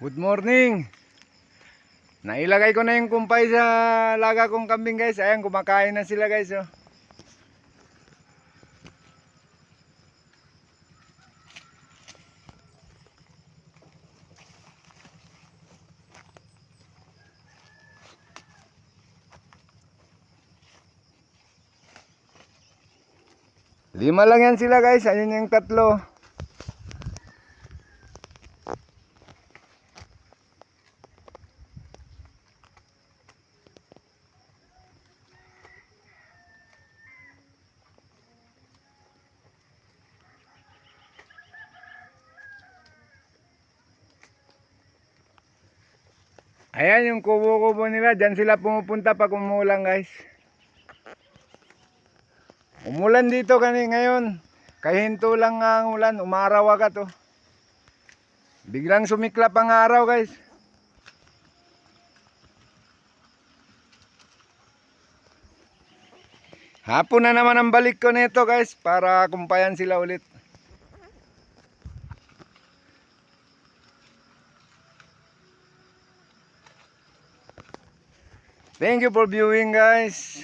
Good morning. Nailagay ko na yung kumpay sa laga kong kambing guys. Ayan, kumakain na sila guys oh. Lima lang yan sila guys. Ayun yung tatlo. Ayan yung kubo-kubo nila. Diyan sila pumupunta pag umulan guys. Umulan dito ngayon. Kahinto lang nga ang ulan. Umaraw agad oh. Biglang sumiklap ang araw guys. Hapon na naman ang balik ko nito guys. Para kumpayan sila ulit. Thank you for viewing guys.